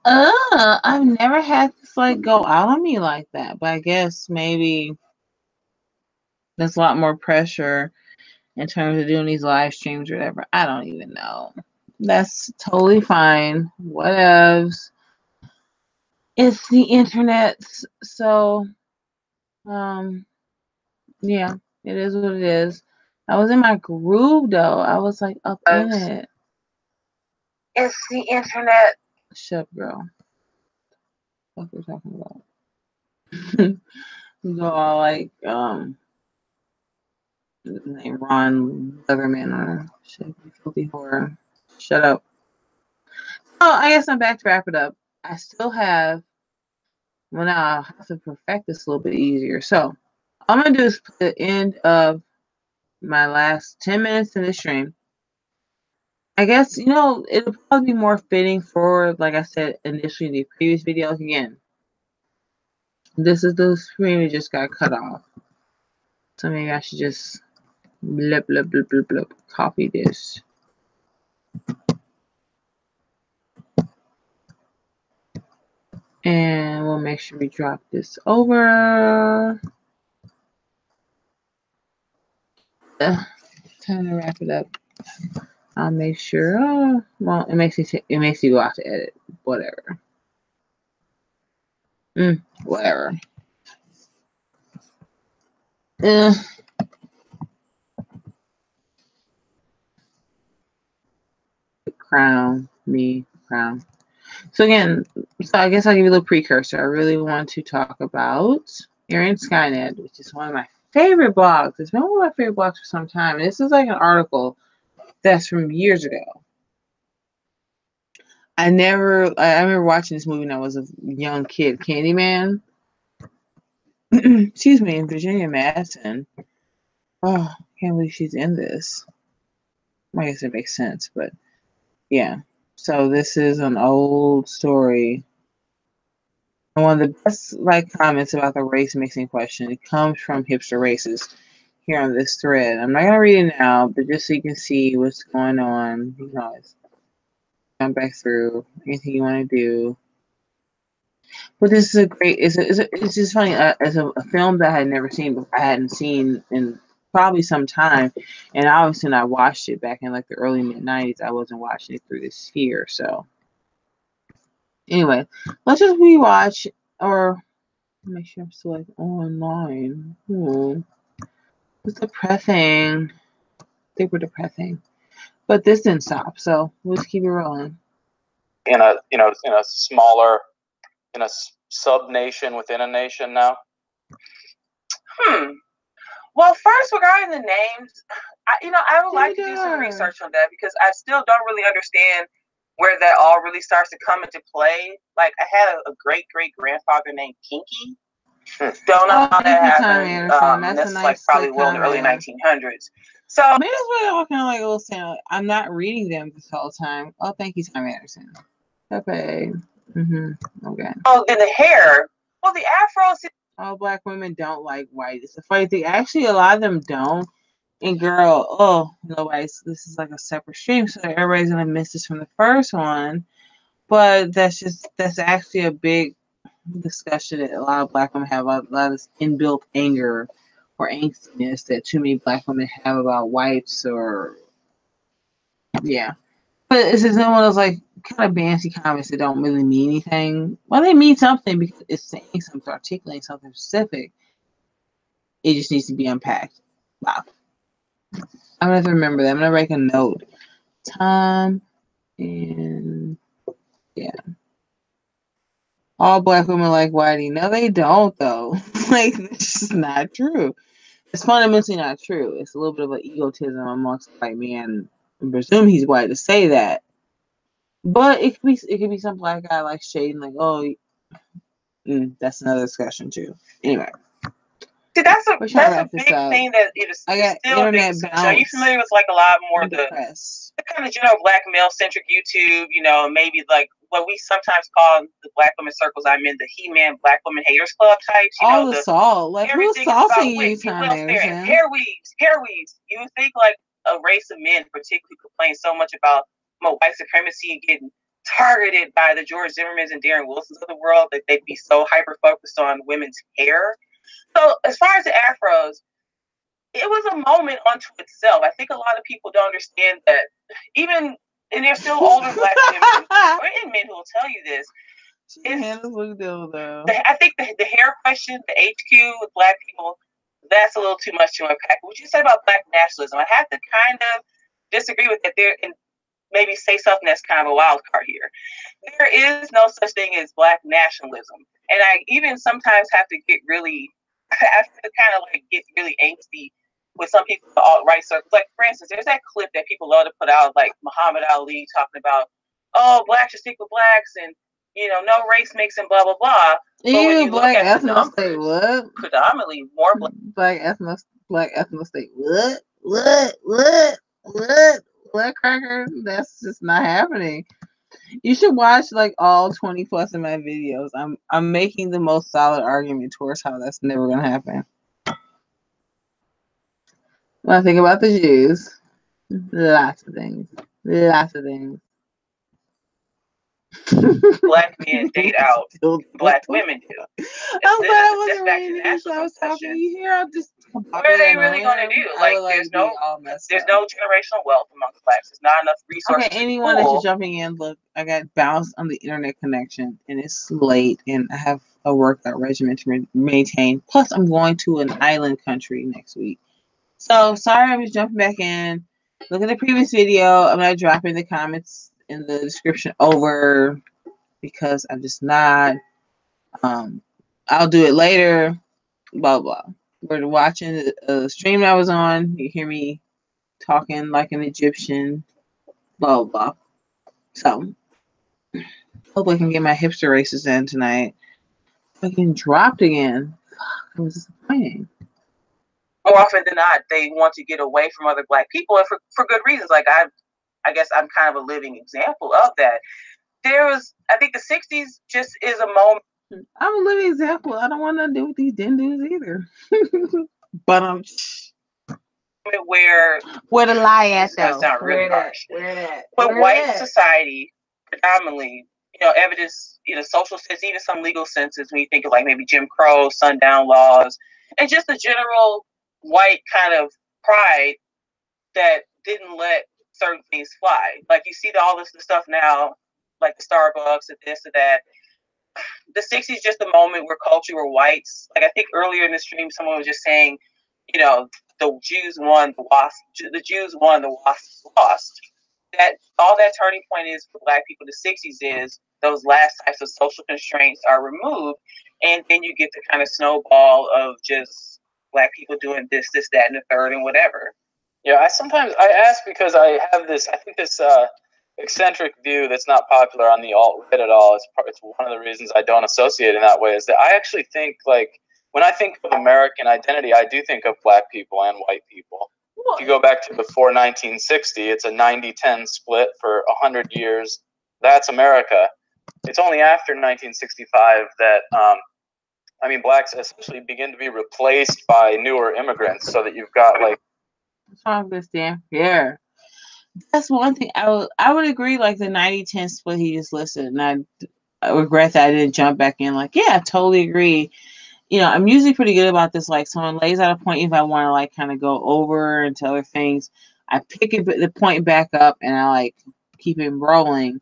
I've never had this like go out on me like that, but I guess maybe there's a lot more pressure in terms of doing these live streams or whatever. I don't even know. That's totally fine. Whatevs. It's the internet, so um, yeah, it is what it is. I was in my groove though. I was like up in it. It's the internet. Shut up, girl. What we're talking about? Go all like name Ron Leatherman or shit, filthy horror. Shut up. Oh, I guess I'm back to wrap it up. I still have. Well, now I'll have to perfect this a little bit easier. So, all I'm gonna do is put the end of my last 10 minutes in the stream. I guess it'll probably be more fitting for, like I said initially in the previous videos. Again, this is the screen that just got cut off. So maybe I should just blip, blip, blip, blip, blip, copy this. And we'll make sure we drop this over. Time to wrap it up. I'll make sure. Oh, well, it makes you go out to edit. Whatever. Whatever. Crown. So again, I guess I'll give you a little precursor. I really want to talk about Aaron Skynet, which is one of my favorite blogs. It's been one of my favorite blogs for some time. And this is like an article that's from years ago. I remember watching this movie when I was a young kid, Candyman. Excuse me, Virginia Madsen. Oh, I can't believe she's in this. I guess it makes sense, but yeah. So this is an old story. And one of the best comments about the race mixing question, it comes from Hipster Races here on this thread. I'm not gonna read it now, but just so you can see what's going on, you can always come back through anything you want to do. But this is it's just funny. As a film that I had never seen before, I hadn't seen in probably some time, and obviously when I watched it back in like the early mid-90s, I wasn't watching it through this sphere. So anyway, let's just rewatch or make sure I'm still like online. It's depressing. Super depressing. But this didn't stop, so we'll just keep it rolling. In a smaller, in a sub nation within a nation now. Well, first regarding the names, I would like to do some research on that because I still don't really understand where that all really starts to come into play. Like I had a great grandfather named Pinky. Don't know how that happened. That's like probably in the early 1900s. So maybe that's why I kind of like a little saying I'm not reading them this whole time. Oh, thank you, Tom Anderson. Okay. Okay. Oh, then the hair. Well, the afro. All Black women don't like white. It's a funny thing. Actually, a lot of them don't. And girl, nobody's. This is like a separate stream, so everybody's gonna miss this from the first one. But that's actually a big discussion that a lot of Black women have. A lot of inbuilt anger or angstiness that too many Black women have about whites, or yeah. But it's just one of those like kind of fancy comments that don't really mean anything. Well, they mean something because it's saying something, articulating something specific. It just needs to be unpacked. Wow. I'm gonna have to remember that. I'm gonna make a note. Tom and yeah. All Black women like whitey. No, they don't though. Like it's just not true. It's fundamentally not true. It's a little bit of an egotism amongst white men. I presume he's white to say that. But it could be some Black guy like shading, like, oh, that's another discussion too. Anyway, see, that's a big thing that is still a big discussion. Are you familiar with like a lot more of the kind of general Black male centric YouTube? Maybe like what we sometimes call the Black women circles. I'm in the He-Man Black Women Haters Club types. All the salt, like who's salting you, Tom Anderson? Hair weaves. You would think like a race of men particularly complain so much about white supremacy and getting targeted by the George Zimmermans and Darren Wilsons of the world, that they'd be so hyper focused on women's hair. So as far as the afros, it was a moment unto itself. I think a lot of people don't understand that even, and there's still older Black women and men who will tell you this. I think the hair question, the HQ with Black people, that's a little too much to unpack. What you said about Black nationalism, I have to kind of disagree with that there, and maybe say something that's kind of a wild card here. There is no such thing as Black nationalism. And I even sometimes have to get really, I have to kind of like get really angsty with some people in the alt-right circles. Like, for instance, there's that clip that people love to put out, like Muhammad Ali talking about, oh, Blacks should stick with Blacks, and, you know, no race mixing, blah, blah, blah. But when you Black look at the ethno numbers, state, what? predominantly more Black ethno state, what? Black cracker? That's just not happening. You should watch like all 20 plus of my videos. I'm making the most solid argument towards how that's never gonna happen. When I think about the Jews, lots of things. Black men date out, Black women do. I'm glad I wasn't reading this. I was talking to you here. What are they really going to do? Like, there's no generational wealth amongst Blacks. There's not enough resources. Okay, anyone that's just jumping in, look, I got bounced on the internet connection, and it's late, and I have a workout regimen to maintain. Plus, I'm going to an island country next week. So, sorry, I'm just jumping back in. Look at the previous video. I'm not dropping the comments in the description over because I'm just not. I'll do it later. Blah blah. We're watching the stream that I was on. You hear me talking like an Egyptian. Blah blah. So hope I can get my hipster races in tonight. Fucking dropped again. Fuck, it was disappointing. More often than not, they want to get away from other Black people, and for good reasons. Like, I guess I'm kind of a living example of that. I think the 60s just is a moment. I'm a living example. I don't want to do with these dindus either. But where the lie at though? That sounds really harsh. Where but white society, predominantly, evidence, social sense, even some legal senses, when you think of like maybe Jim Crow, sundown laws, and just the general white kind of pride that didn't let certain things fly. Like, you see all this stuff now, like the Starbucks and this and that. The 60s just a moment where culture were whites. Like, I think earlier in the stream, someone was just saying, the Jews won, the Jews won, the WASP lost. All that turning point is for Black people, the 60s is those last types of social constraints are removed, and then you get the kind of snowball of just Black people doing this, that, and the third, and whatever. Yeah, I ask because I have this eccentric view that's not popular on the alt-right at all. It's one of the reasons I don't associate in that way, is that I actually think, like, when I think of American identity, I do think of Black people and white people. If you go back to before 1960, it's a 90-10 split for 100 years. That's America. It's only after 1965 that, Blacks essentially begin to be replaced by newer immigrants, so that you've got, like, what's wrong with this damn hair? That's one thing I would agree, like the 90-10 split he just listed, and I regret that I didn't jump back in. Like, yeah, I totally agree. I'm usually pretty good about this. Like, someone lays out a point, if I want to like kind of go over into other things, I pick the point back up and I like keep it rolling.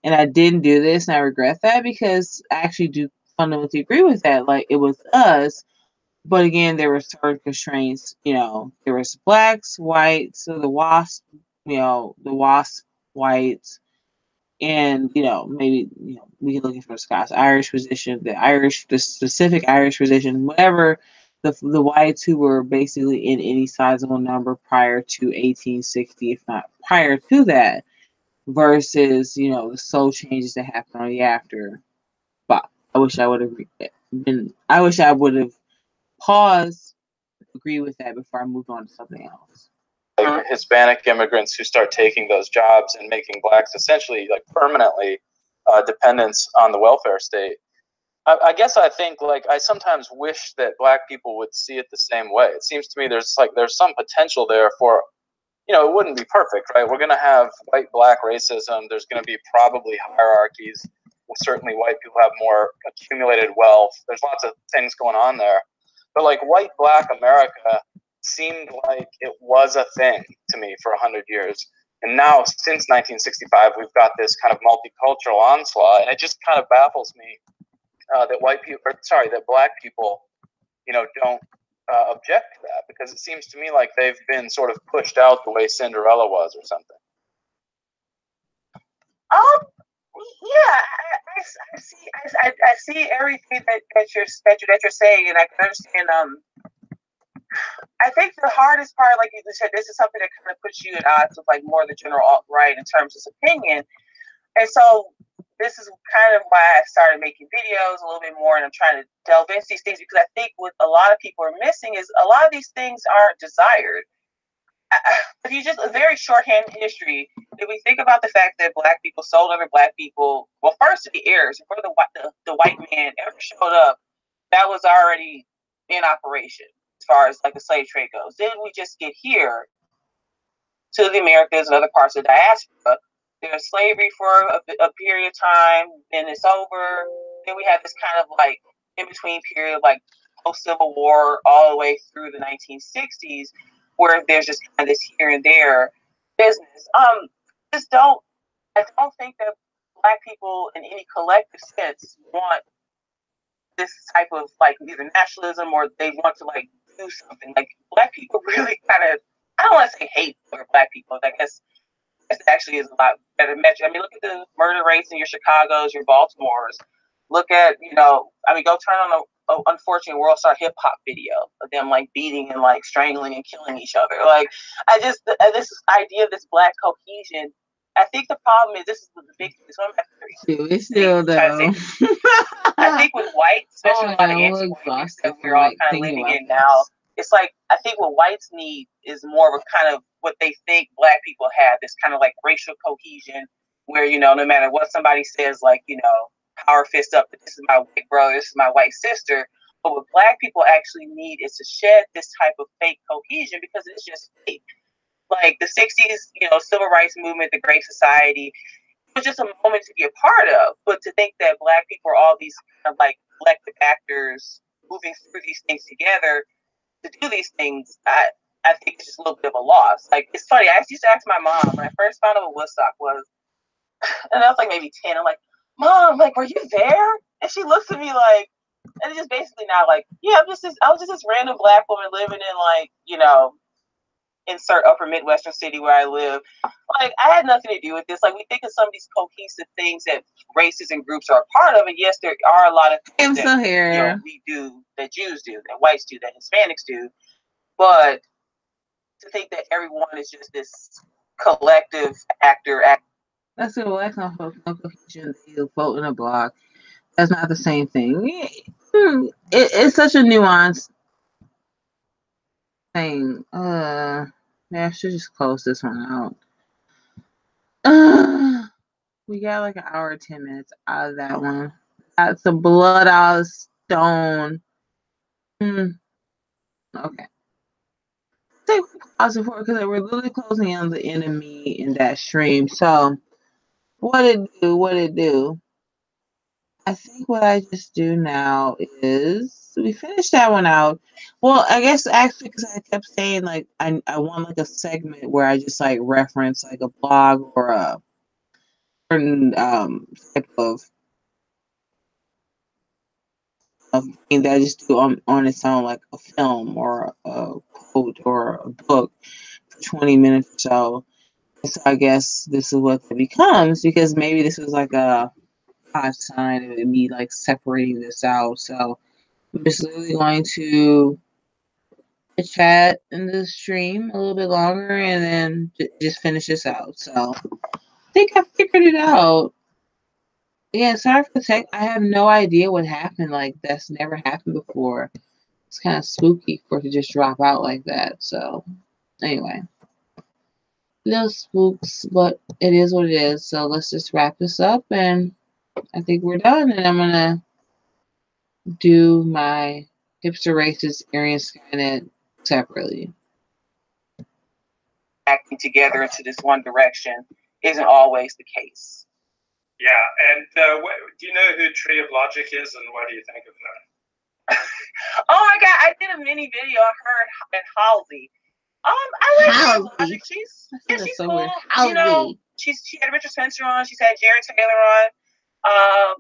And I didn't do this, and I regret that, because I actually do fundamentally agree with that. Like, it was us. But again, there were certain constraints. There was Blacks, whites, so the WASP, the WASP whites, and maybe we can look for the Scots Irish position, the specific Irish position, whatever the whites who were basically in any sizable number prior to 1860, if not prior to that, versus the soul changes that happened on the after. But I wish I would have paused, agree with that before I moved on to something else. Like Hispanic immigrants who start taking those jobs and making Blacks essentially like permanently dependents on the welfare state. I guess I think, like, I sometimes wish that Black people would see it the same way. It seems to me there's some potential there for, it wouldn't be perfect, right? We're going to have white-black racism. There's going to be probably hierarchies. Well, certainly white people have more accumulated wealth. There's lots of things going on there. But like white-black America seemed like it was a thing to me for 100 years. And now, since 1965, we've got this kind of multicultural onslaught, and it just kind of baffles me that black people, don't object to that, because it seems to me like they've been sort of pushed out the way Cinderella was, or something. Yeah, I see everything that you're saying, and I can understand. I think the hardest part, like you said, this is something that kind of puts you at odds with like more the general alt-right in terms of opinion. And so this is kind of why I started making videos a little bit more, and I'm trying to delve into these things, because I think what a lot of people are missing is a lot of these things aren't desired. If you just a very shorthand history, if we think about the fact that black people sold other black people, well, first to the heirs, before the white man ever showed up, that was already in operation as far as like the slave trade goes. Then we just get here to the Americas and other parts of the diaspora. There's slavery for a period of time, then it's over. Then we have this kind of like in between period, like post Civil War, all the way through the 1960s, where there's just kind of this here and there business. I don't think that black people in any collective sense want this type of like either nationalism, or they want to like do something. Like black people really kind of, I don't want to say hate for black people. I guess it actually is a lot better metric. I mean, look at the murder rates in your Chicagos, your Baltimores. Look at, go turn on a unfortunate World Star hip hop video of them like beating and like strangling and killing each other. Like, this idea of this black cohesion, I think the problem is, this is the big thing. It's one of my theories. It's still though. I think with whites, especially a lot of anti-whites that we're all kind of living in now, it's like, I think what whites need is more of a kind of what they think black people have, this kind of like racial cohesion where, no matter what somebody says, like, power fist up, this is my white brother, this is my white sister. But what black people actually need is to shed this type of fake cohesion, because it's just fake. Like the 60s, civil rights movement, the Great Society, it was just a moment to be a part of. But to think that black people are all these kind of like collective actors moving through these things together to do these things, I think it's just a little bit of a loss. Like, it's funny, I used to ask my mom when I first found out what Woodstock was, and I was like maybe 10, I'm like, Mom, like, were you there? And she looks at me like, and it's just basically now like, yeah, I was just this random black woman living in like, insert upper Midwestern city where I live. Like, I had nothing to do with this. Like, we think of some of these cohesive things that races and groups are a part of, and yes, there are a lot of things that we do, that Jews do, that whites do, that Hispanics do. But to think that everyone is just this collective actor. That's a black cohesion. You vote in a block. That's not the same thing. It's such a nuanced thing. I should just close this one out. We got like an hour and 10 minutes out of that one. That's a blood out of stone. Okay. Take pause for it, because we're literally closing on the enemy in that stream. So what it do? I think what I just do now is we finish that one out. Well, I guess actually, because I kept saying like I want like a segment where I just like reference like a blog or a certain type of thing that I just do on its own, like a film or a quote or a book for 20 minutes or so. So I guess this is what it becomes, because maybe this was like a hot sign of me like separating this out. So I'm just literally going to chat in the stream a little bit longer and then just finish this out. So I think I figured it out. Yeah, sorry for the tech. I have no idea what happened. Like, that's never happened before. It's kind of spooky for it to just drop out like that. So anyway. Little spooks, but it is what it is. So let's just wrap this up, and I think we're done. And I'm gonna do my hipster racist Aryan Skynet separately. acting together into this one direction isn't always the case. Yeah, and do you know who Tree of Logic is, and what do you think of her? Oh my God, I did a mini video on her and Halsey. I like Tree of Logic. She's so cool. weird. You know, she had Richard Spencer on. She's had Jared Taylor on.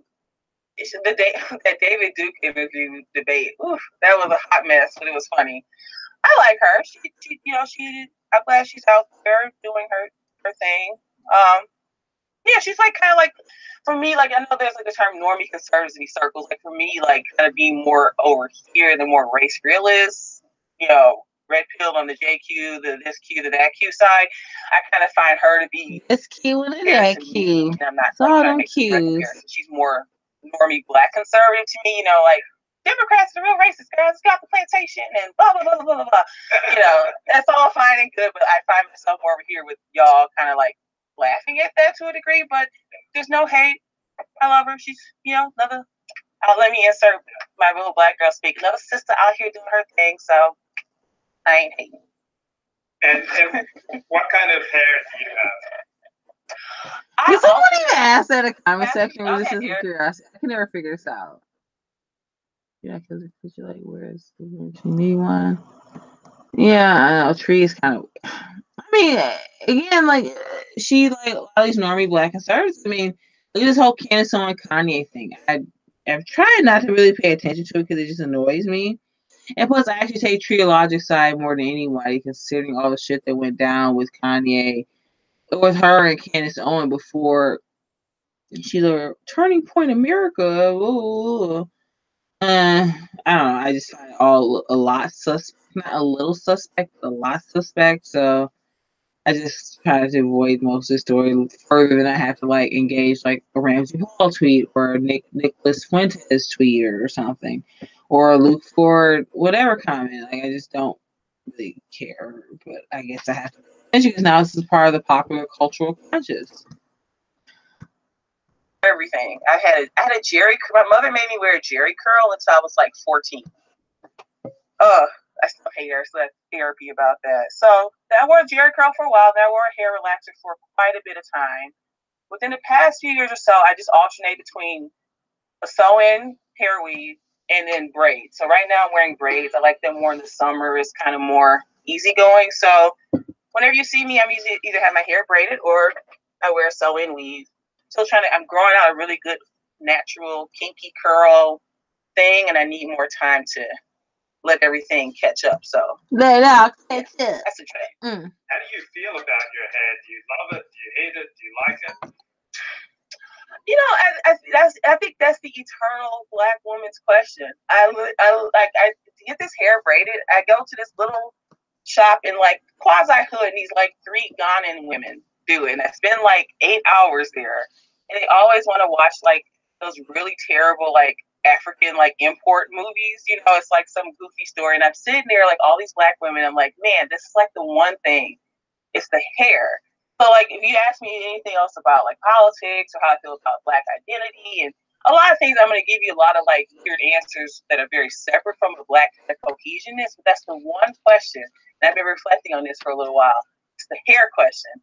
That David Duke interview debate. Oof, that was a hot mess, but it was funny. I like her. I'm glad she's out there doing her thing. Yeah, she's like kind of like, for me, like, I know there's like the term normie conservatives in these circles. Like for me, like kind of being more over here, the more race realist, red pill on the JQ, the this Q, the that Q side. I kind of find her to be this Q and that Q. I'm not so like, trying to make Qs. She's more normie black conservative to me, like Democrats are real racist, guys. It's got the plantation and blah blah blah blah blah blah. That's all fine and good, but I find myself over here with y'all kind of like laughing at that to a degree, but there's no hate. I love her. She's, another, let me insert my little black girl speak. Another sister out here doing her thing, so I ain't hating. And what kind of hair do you have? Did someone even ask that in the comment section? Was this just curiosity? I can never figure this out. Yeah, because the picture, like, where's the me one? Yeah, I know. Tree is kind of. I mean, again, like, she, like, all these normie black conservatives. I mean, look at this whole Candace Owens Kanye thing. I've tried not to really pay attention to it because it just annoys me. And plus, I actually take Tree of Logic side more than anybody, considering all the shit that went down with Kanye, with her and Candace Owens before she's a turning point in America. Ooh. I don't know. I just find it all a lot suspect. Not a little suspect, but a lot suspect. So I just try to avoid most of the story further than I have to like engage like a Ramsey Paul tweet or a Nicholas Fuentes tweet or something, or a Luke Ford whatever comment. Like I just don't really care. But I guess I have to because now this is part of the popular cultural conscious. Everything. I had a Jerry. My mother made me wear a Jerry curl until I was like 14. I still hate her, so that's therapy about that. So I wore a Jerry curl for a while. Then I wore a hair relaxer for quite a bit of time. Within the past few years or so, I just alternate between a sew-in hair weave and then braids. So right now I'm wearing braids. I like them more in the summer. It's kind of more easygoing. So whenever you see me, I'm either have my hair braided or I wear a sew-in weave. Still I'm growing out a really good natural kinky curl thing, and I need more time to let everything catch up. So let it out. That's the trick. How do you feel about your hair? Do you love it? Do you hate it? Do you like it? I think that's the eternal Black woman's question. I to get this hair braided. I go to this little shop in like quasi hood, and these like 3 Ghanaian women do it, and I spend like 8 hours there, and they always want to watch like those really terrible like African like import movies. It's like some goofy story, and I'm sitting there like all these Black women. I'm like, man, this is like the one thing. It's the hair. So like, if you ask me anything else about like politics or how I feel about Black identity and a lot of things, I'm going to give you a lot of like weird answers that are very separate from the Black cohesionness. But that's the one question, and I've been reflecting on this for a little while. It's the hair question.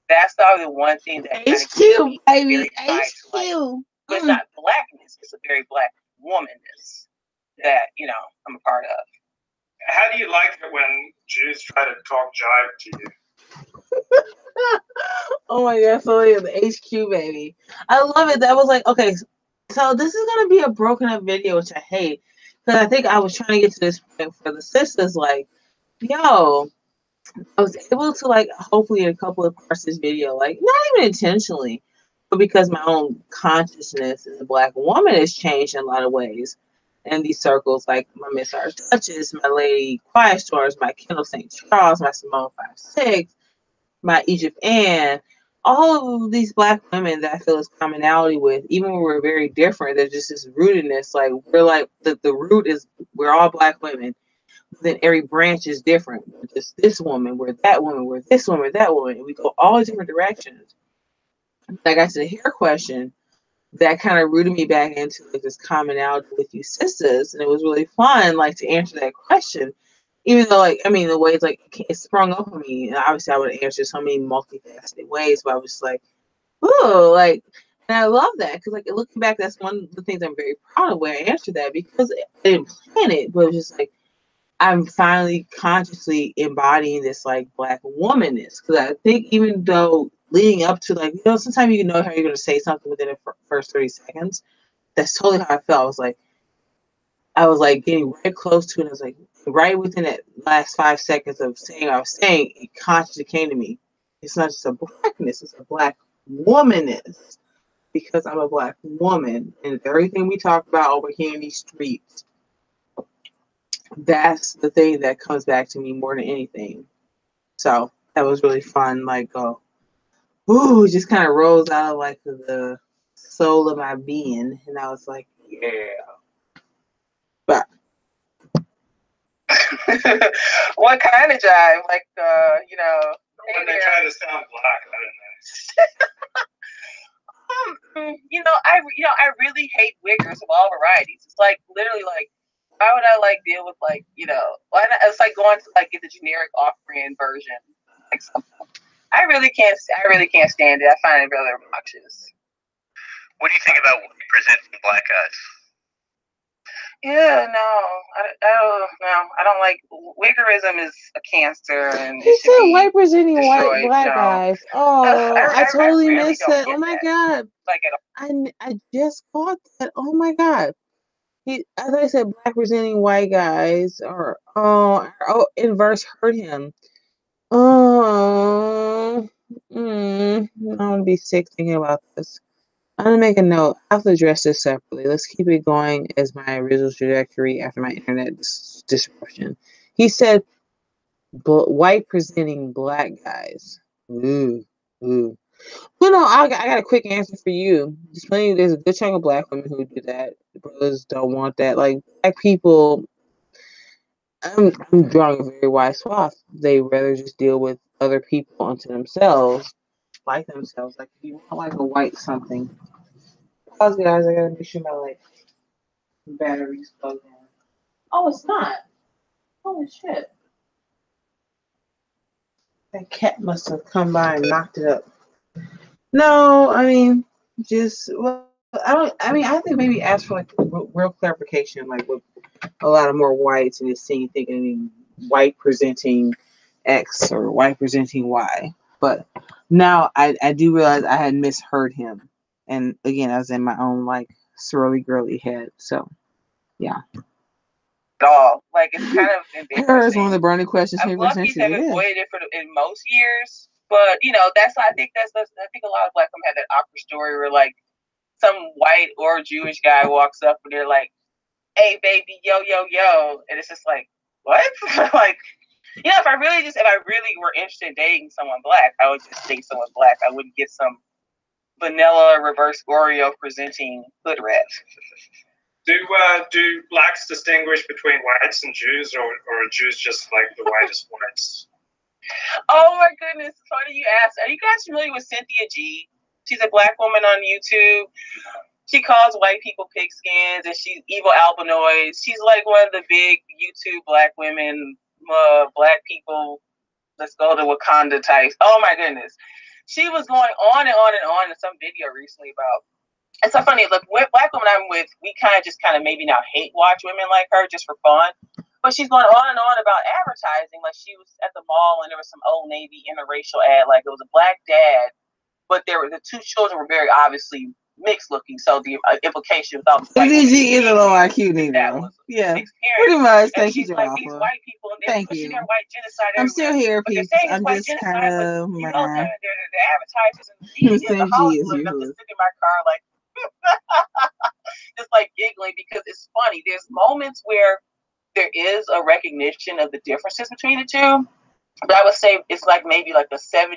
That's the one thing that HQ, baby, HQ. But it's not Blackness. It's a very Black womanness that I'm a part of. How do you like it when Jews try to talk jive to you? Oh my God, so yeah, the HQ baby. I love it. That was like, okay, so this is gonna be a broken up video, which I hate. Because I think I was trying to get to this point for the sisters, like, yo, I was able to like hopefully in a couple of parts of this video, like not even intentionally, but because my own consciousness as a Black woman has changed in a lot of ways. In these circles, like my Miss Art Duchess, my Lady Quiet Storms, my Kendall St. Charles, my Simone 5'6", my Egypt Ann, all of these Black women that I feel is commonality with, even when we're very different, there's just this rootedness. Like we're like the root is we're all Black women. Then every branch is different. We're just this woman, we're that woman, we're this woman, that woman, and we go all different directions. I got to the hair question. That kind of rooted me back into like this commonality with you sisters, and it was really fun, like to answer that question. even though, like, I mean, the ways, like, it sprung up on me, and obviously I would answer so many multifaceted ways, but I was just like, oh, like, and I love that, because, like, looking back, that's one of the things I'm very proud of where I answered that, because I didn't plan it, but it was just like, I'm finally consciously embodying this, like, Black womanness, because I think even though leading up to, like, sometimes you know how you're going to say something within the first 30 seconds, that's totally how I felt. I was like getting right close to it. And I was like, right within that last 5 seconds of saying I was saying, it consciously came to me. It's not just a Blackness, it's a Black womanness. Because I'm a Black woman. And everything we talk about over here in these streets, that's the thing that comes back to me more than anything. So that was really fun. Like, ooh, it just kind of rose out of like the soul of my being. And I was like, yeah. But what kind of jive? Like, when they try to sound Black, I don't know. I really hate wiggers of all varieties. It's like literally like, why would I like deal with like, why not? It's like going to like get the generic off-brand version. Like something. I really can't stand it. I find it rather obnoxious. What do you think about presenting Black guys? Yeah, no, I don't like wiggerism is a cancer, and he said white presenting destroyed, Black guys. Oh, I totally really missed that. Oh my god! Like I just caught that. Oh my god! I thought he said Black presenting white guys, or inverse hurt him. I'm gonna be sick thinking about this. I'm gonna make a note. I have to address this separately. Let's keep it going as my original trajectory after my internet disruption. He said, "White presenting Black guys." Ooh. Well, no, I got a quick answer for you. There's a good chunk of Black women who do that. Brothers don't want that. Like Black people, I'm drawing a very wide swath. They rather just deal with other people unto themselves, like themselves. Like if you want like a white something. Pause, guys. I gotta make sure my like battery's plugged in. Oh, it's not. Holy shit! That cat must have come by and knocked it up. No, I mean, I think maybe ask for like real clarification, like with a lot of more whites and just thinking white presenting X or white presenting Y. But now I do realize I had misheard him. And again, I was in my own like swirly girly head. So yeah. At all. Like it's kind of embarrassing. Her is one of the burning questions. I'm lucky to have avoided it in most years. But I think a lot of Black women have that awkward story where like some white or Jewish guy walks up and they're like, "Hey baby, yo, and it's just like, what? Like, if I really were interested in dating someone Black, I would just date someone Black. I wouldn't get some vanilla reverse Oreo presenting hood rat. Do Blacks distinguish between whites and Jews, or are Jews just like the whitest whites? Oh my goodness, funny you asked. Are you guys familiar with Cynthia G? She's a Black woman on YouTube. She calls white people pigskins, and she's evil albinoids. She's like one of the big YouTube Black women, Black people, let's go to Wakanda types. Oh my goodness. She was going on and on and on in some video recently about, it's so funny, look, Black women I'm with, we kind of maybe now hate watch women like her just for fun. But she's going on and on about advertising. Like she was at the mall and there was some Old Navy interracial ad. Like it was a Black dad, but the two children were very obviously mixed looking. So the implication without CDG is a low IQ nigga. Yeah, pretty much. Thank you, like these white people, and they're pushing their white genocide. I'm still here, people. I'm just kind of the advertisers and the media, the Hollywood. I'm just sitting in my car like just like giggling because it's funny. There's moments where there is a recognition of the differences between the two, but I would say it's like maybe like a 70-30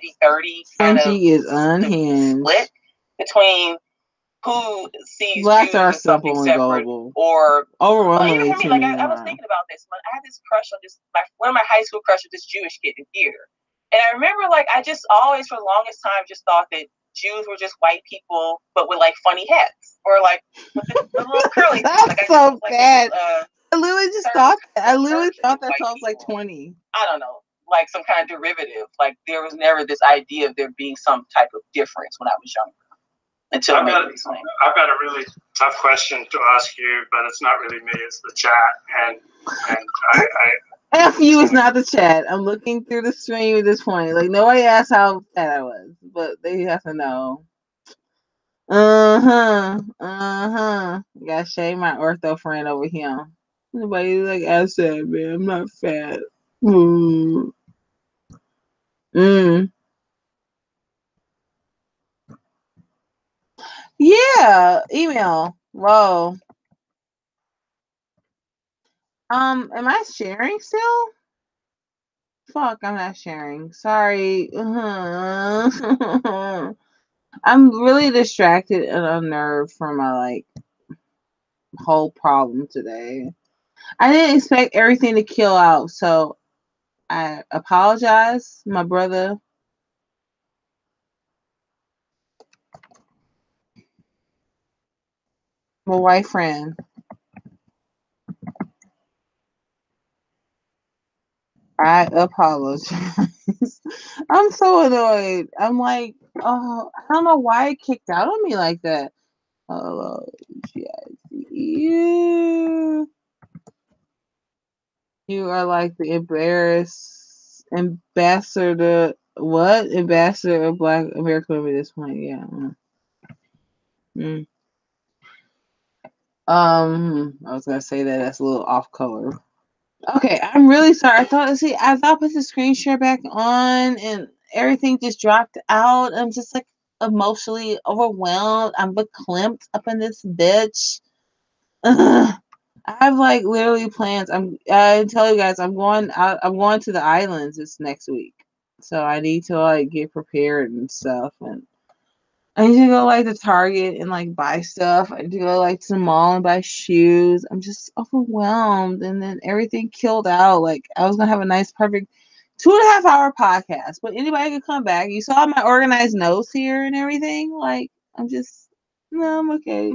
kind of is unhinged split between who sees Blacks are Jews as something separate or overwhelmingly even for me, like I was thinking about this. I had this crush on one of my high school crushes, this Jewish kid in theater, and I remember like I just always for the longest time just thought that Jews were just white people, but with like funny hats or like with the little curly. That's like, so bad. I literally just Church, thought that. I the literally church thought is that white till I was like people. 20. I don't know, like some kind of derivative. Like there was never this idea of there being some type of difference when I was younger. Until maybe recently. I've got a really tough question to ask you, but it's not really me, it's the chat. And I F you is not the chat. I'm looking through the stream at this point. Like nobody asked how fat I was, but they have to know. Gotta shame my ortho friend over here. Nobody like I said, man, I'm not fat. Yeah, email. Whoa. Am I sharing still? Fuck, I'm not sharing. Sorry. I'm really distracted and unnerved from my like whole problem today. I didn't expect everything to kill out, so I apologize, my brother. My white friend. I apologize. I'm so annoyed. I'm like, oh, I don't know why it kicked out on me like that. Oh, you are like the ambassador. What ambassador of Black America at this point? Yeah. I was gonna say that that's a little off color. Okay, I'm really sorry. I thought I put the screen share back on and everything just dropped out. I'm just like emotionally overwhelmed. I'm verklempt up in this bitch. Ugh. I have like literally plans. I tell you guys, I'm going out. I'm going to the islands this next week, so I need to like get prepared and stuff. And I need to go like to Target and like buy stuff. I need to go like to the mall and buy shoes. I'm just overwhelmed, and then everything killed out. Like I was gonna have a nice, perfect 2.5 hour podcast, but anybody could come back. You saw my organized notes here and everything. Like I'm okay.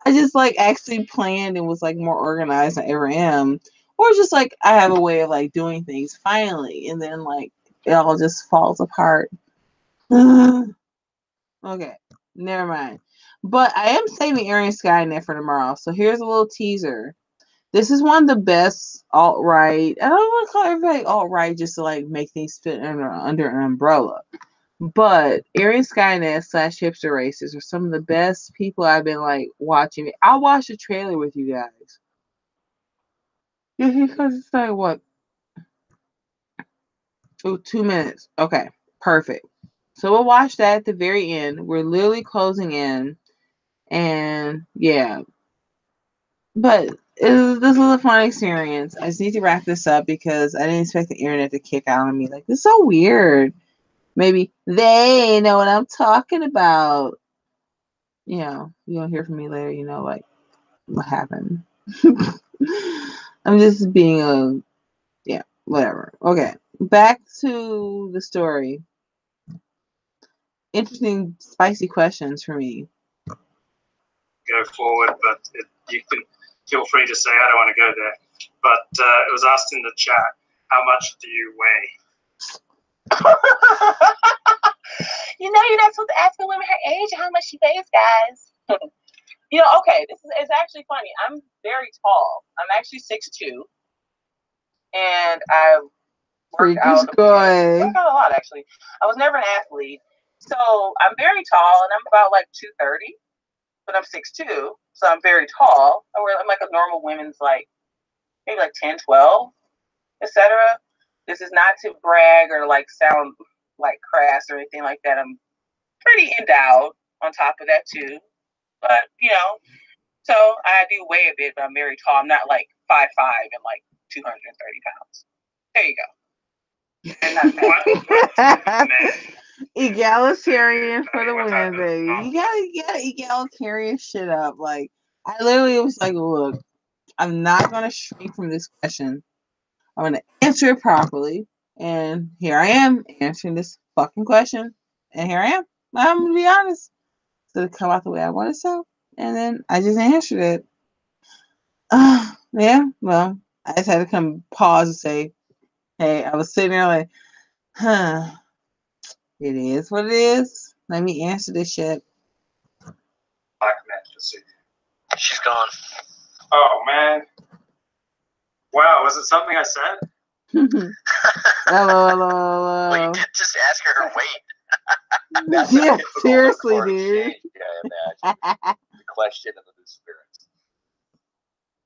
I just like actually planned and was like more organized than I ever am. Or just like I have a way of like doing things finally, and then like it all just falls apart. Okay, never mind. But I am saving Aryan Skynet for tomorrow. So here's a little teaser. This is one of the best alt-right. I don't want to call everybody alt-right just to like make things fit under an umbrella. But Aryan Skynet / hipster races are some of the best people I've been like watching. I'll watch the trailer with you guys. Because it's like what? Oh, 2 minutes. Okay, perfect. So we'll watch that at the very end. We're literally closing in. And yeah. But this was a fun experience. I just need to wrap this up because I didn't expect the internet to kick out on me. Like, this is so weird. Maybe they know what I'm talking about. You know, you'll hear from me later, you know, like what happened. I'm just being whatever. Okay. Back to the story. Interesting, spicy questions for me. Go forward, but you can feel free to say I don't want to go there. But it was asked in the chat, how much do you weigh? You know, you're not supposed to ask a woman her age and how much she weighs, guys. You know, okay, it's actually funny. I'm very tall. I'm actually 6'2", and I work out a lot. Actually, I was never an athlete, so I'm very tall, and I'm about like 230, but I'm 6'2", so I'm very tall. I'm like a normal women's like maybe like 10, 12, etc. This is not to brag or like sound like crass or anything like that. I'm pretty endowed on top of that too. But, you know, so I do weigh a bit, but I'm very tall. I'm not like 5'5" and like 230 pounds. There you go. Egalitarian for the win, baby. You gotta egalitarian shit up. Like, I literally was like, look, I'm not gonna shrink from this question. I'm gonna answer it properly. And here I am answering this fucking question. And here I am. I'm gonna be honest. So to come out the way I wanted to. And then I just answered it. Yeah, well, I just had to come pause and say, hey, I was sitting there like, huh, it is what it is. Let me answer this shit. Black Fantasy. She's gone. Oh man. Wow, was it something I said? Hello. Well, you did just ask her weight. That's a Yeah, typical seriously, hardcore dude. exchange, I imagine. The question and the spirits.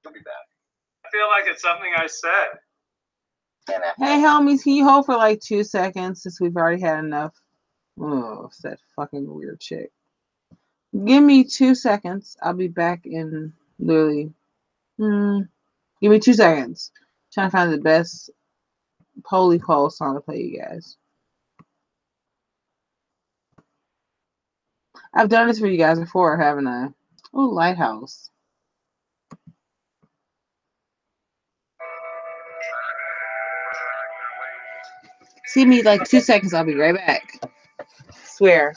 You'll be back. I feel like it's something I said. Hey, homies, can you hold for like 2 seconds since we've already had enough? Oh, it's that fucking weird chick. Give me 2 seconds. I'll be back in literally. Give me 2 seconds. Trying to find the best Polly Cole song to play you guys. I've done this for you guys before, haven't I? Oh, Lighthouse. See me like 2 seconds. I'll be right back. Swear.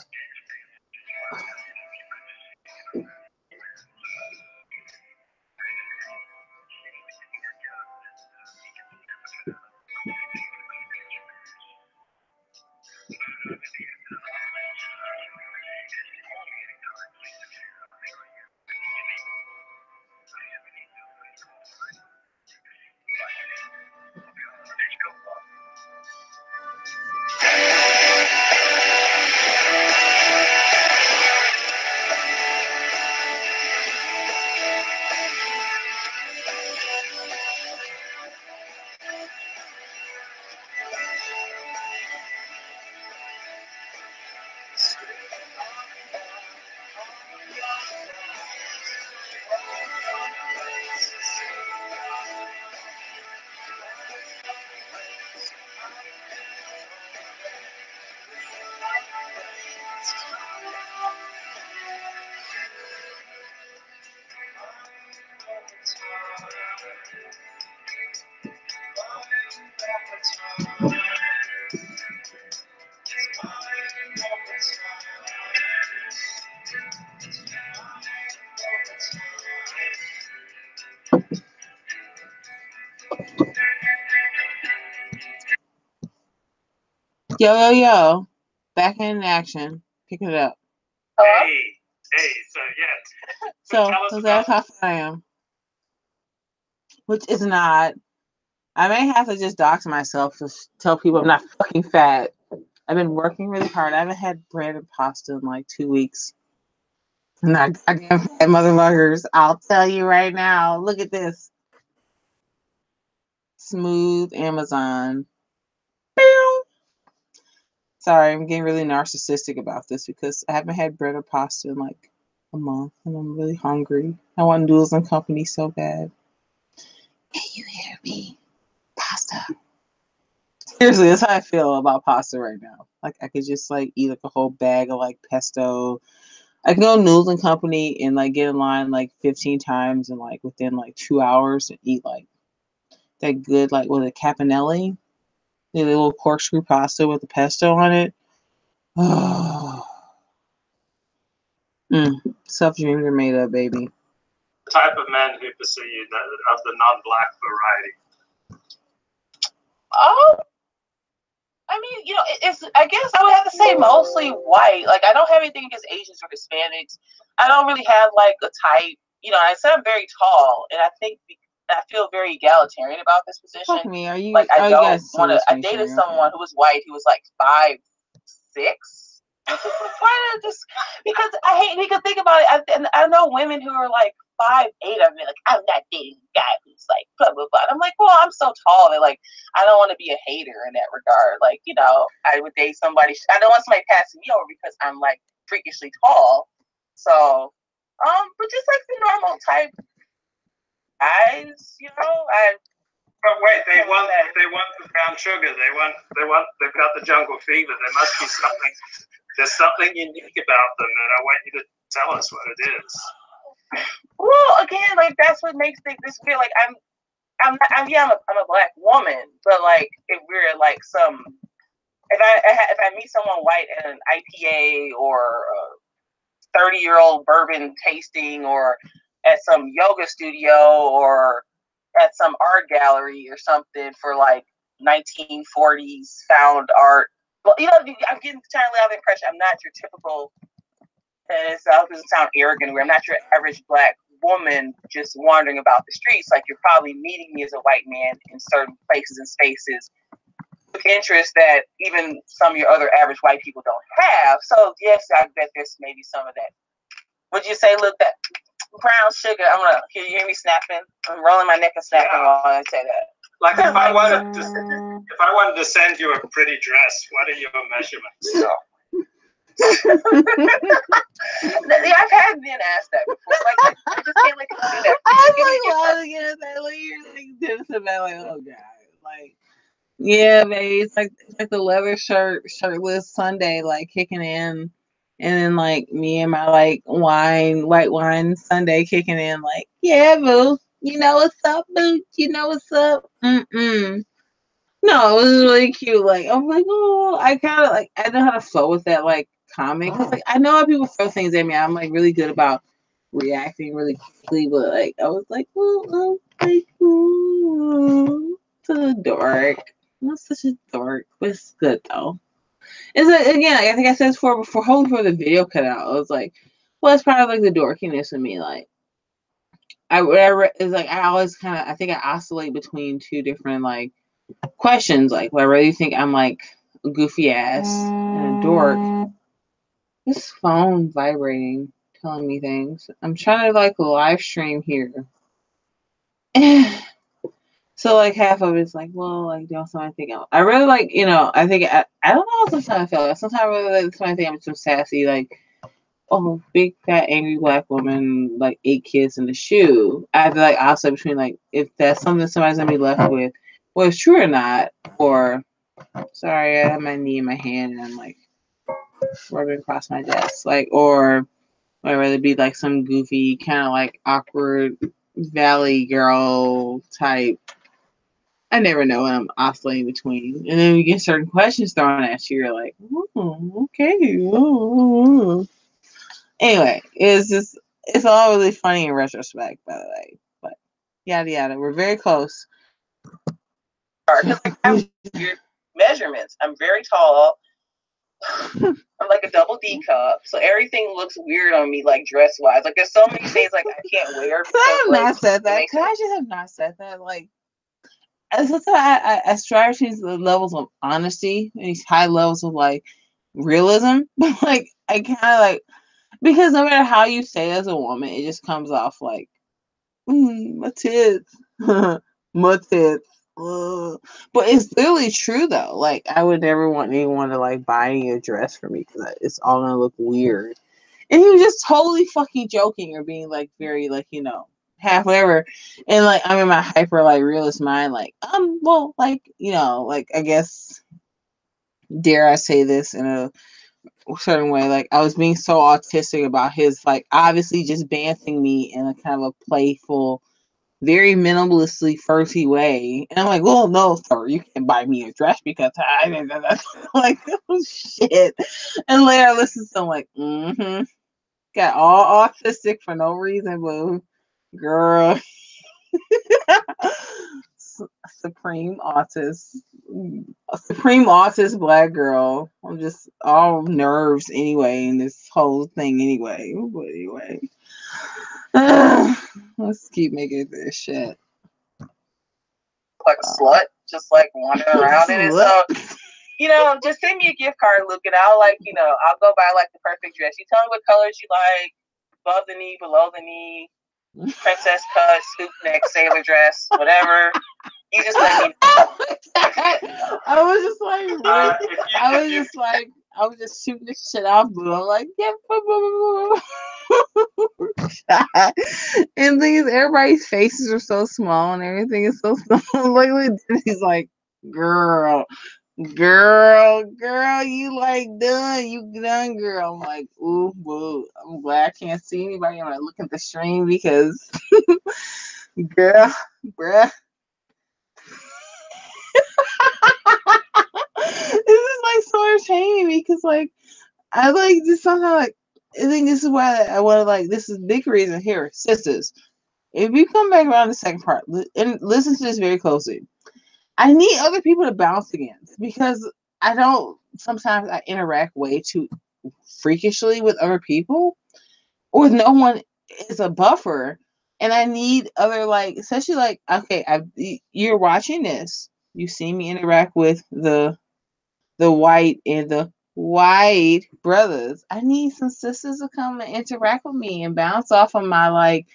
Yo. Back in action. Pick it up. Hey, so yeah. So that's how I am. Which is not. I may have to just dox myself to tell people I'm not fucking fat. I've been working really hard. I haven't had bread and pasta in like 2 weeks. I'm not goddamn fat motherfuckers. I'll tell you right now. Look at this. Smooth Amazon. Sorry, I'm getting really narcissistic about this because I haven't had bread or pasta in like a month and I'm really hungry. I want noodles and company so bad. Can you hear me? Pasta. Seriously, that's how I feel about pasta right now. Like I could just like eat like a whole bag of like pesto. I can go Noodles and Company and like get in line like 15 times and like within like 2 hours and eat like that good like with a caponelli, the little corkscrew pasta with the pesto on it. Oh, stuff dreams are made of, baby. The type of men who pursue you of the non-black variety. Oh, I mean, you know, it's. I guess I would have to say mostly white. Like, I don't have anything against Asians or Hispanics. I don't really have like a type. You know, I said I'm very tall, and I think I feel very egalitarian about this position. Fuck me, are you? Like, I don't want to. I dated someone who was white. He was like 5'6". Why did I just? Because I hate. Because think about it. I know women who are like 5'8". I'm like, I'm not dating a guy who's like blah blah blah. And I'm like, well, I'm so tall that like I don't want to be a hater in that regard. Like, you know, I would date somebody. I don't want somebody passing me over because I'm like freakishly tall. So, but just like the normal type guys, you know, But wait, they want the brown sugar. They've got the jungle fever. There must be something. There's something unique about them, and I want you to tell us what it is. Well, again, like that's what makes this feel like I'm a black woman, but like if we're like if I meet someone white at an IPA or a 30-year-old bourbon tasting or at some yoga studio or at some art gallery or something for like 1940s found art. Well, you know, I'm getting trying to lay out the impression I'm not your typical, and it doesn't sound arrogant, where I'm not your average black woman just wandering about the streets. Like, you're probably meeting me as a white man in certain places and spaces with interest that even some of your other average white people don't have. So yes, I bet there's maybe some of that. Would you say, look, that brown sugar, you hear me snapping? I'm rolling my neck and snapping while I say that. Like if I wanted to send you a pretty dress, what are your measurements? No. Yeah, I've had been asked that before. Like, I just can't let you do that. I was get that. Like, you're like this about like, oh god, like, yeah, baby, it's like the leather shirtless Sunday, like kicking in, and then like me and my like white wine Sunday kicking in, like, yeah, boo, you know what's up, boo, you know what's up, No, it was really cute. Like, I'm like, oh, I kind of like, I know how to flow with that, like, comment. Cause, like, I know how people throw things at me. I'm, like, really good about reacting really quickly. But, like, I was like, oh, like, ooh, to a dork. I'm such a dork. But it's good, though. It's like, again, I think I said this before the video cut out. I was like, well, it's probably, like, the dorkiness of me. Like, it's like, I always kind of, I think I oscillate between two different, like, questions, like, where I really think I'm like a goofy ass and a dork. This phone vibrating, telling me things. I'm trying to like live stream here. So like half of it's like, well, like, you know, somebody think I really like, you know, I think I don't know, sometimes I feel like sometimes I really like somebody think I'm too sassy, like, oh, big fat angry black woman, like 8 kids in the shoe. I have to like oscillate between like if that's something somebody's gonna be left with, whether it's true or not, or sorry, I have my knee in my hand and I'm like rubbing across my desk, like, or I'd rather be like some goofy kind of like awkward valley girl type. I never know what I'm oscillating between, and then you get certain questions thrown at you. You're like, oh, okay. Oh. Anyway, it's all really funny in retrospect, by the way. But yada yada, we're very close. Like, I have weird measurements. I'm very tall. I'm like a double D cup, so everything looks weird on me, like dress wise. Like, there's so many things like I can't wear. I have not said that. Could I just have not said that? Like, I strive to these levels of honesty and these high levels of like realism, but like I kind of like, because no matter how you say it as a woman, it just comes off like, my tits, my tits. But it's literally true though. Like, I would never want anyone to like buy any a dress for me because it's all gonna look weird. And he was just totally fucking joking or being like very like, you know, half whatever. And like I'm in my hyper like realist mind, like, well, like, you know, like I guess dare I say this in a certain way, like I was being so autistic about his like obviously just banting me in a kind of a playful, very minimalistically flirty way. And I'm like, well, no, sir, you can't buy me a dress because I like, oh shit. And later I listened to him like, got all autistic for no reason, boo. Girl. Supreme autist black girl. I'm just all nerves anyway in this whole thing anyway. But anyway. Let's keep making this shit. Like a slut, just like wandering around in it. So, you know, just send me a gift card, Luke, and I'll like, you know, I'll go buy like the perfect dress. You tell me what colors you like, above the knee, below the knee, princess cut, scoop neck, sailor dress, whatever. You just let me know. I was just shooting this shit off, boo. I'm like, yeah, and things, everybody's faces are so small and everything is so small. Like, he's like, girl, you like done, girl. I'm like, ooh, boo. I'm glad I can't see anybody when I look at the stream because, girl, bruh. This is like so entertaining because like I like this somehow like I think this is why I want to like this is big reason here, sisters. if we come back around the second part and listen to this very closely, I need other people to bounce against because sometimes I interact way too freakishly with other people or no one is a buffer. And I need other, like, especially like, okay, you're watching this. You see me interact with the white and the white brothers. I need some sisters to come and interact with me and bounce off of my, like,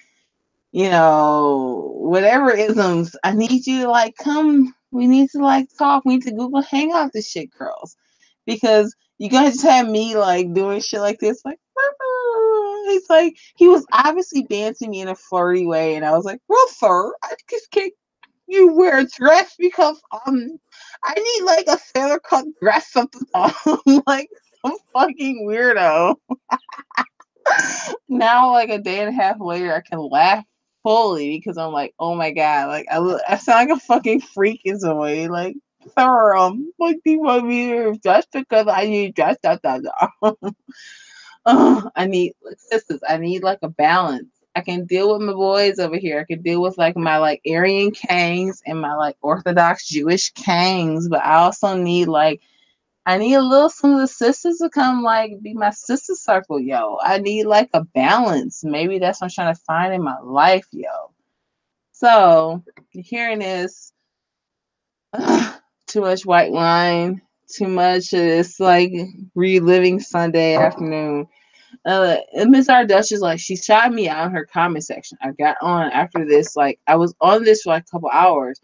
whatever isms. I need you to, like, come. We need to, like, talk. We need to Google Hangout this shit, girls. Because you guys just have me, like, doing shit like this, like, it's like, he was obviously dancing me in a flirty way, and I was like, well, sir, I just can't you wear a dress because I need like a sailor cut dress at the time. Like some fucking weirdo. Now, like a day and a half later, I can laugh fully because I'm like, oh my god, like I sound like a fucking freak in some way. Like, sir, like, do you want me to dress because I need dress? I need sisters. I need like a balance. I can deal with my boys over here. I can deal with like my like Aryan Kangs and my like Orthodox Jewish Kangs, but I also need like I need a little some of the sisters to come like be my sister circle, yo. I need like a balance. Maybe that's what I'm trying to find in my life, yo. So hearing this, too much white wine, too much of this like reliving Sunday afternoon. Miss R Dutch is like, she shot me out in her comment section. I got on after this, like I was on this for like a couple hours.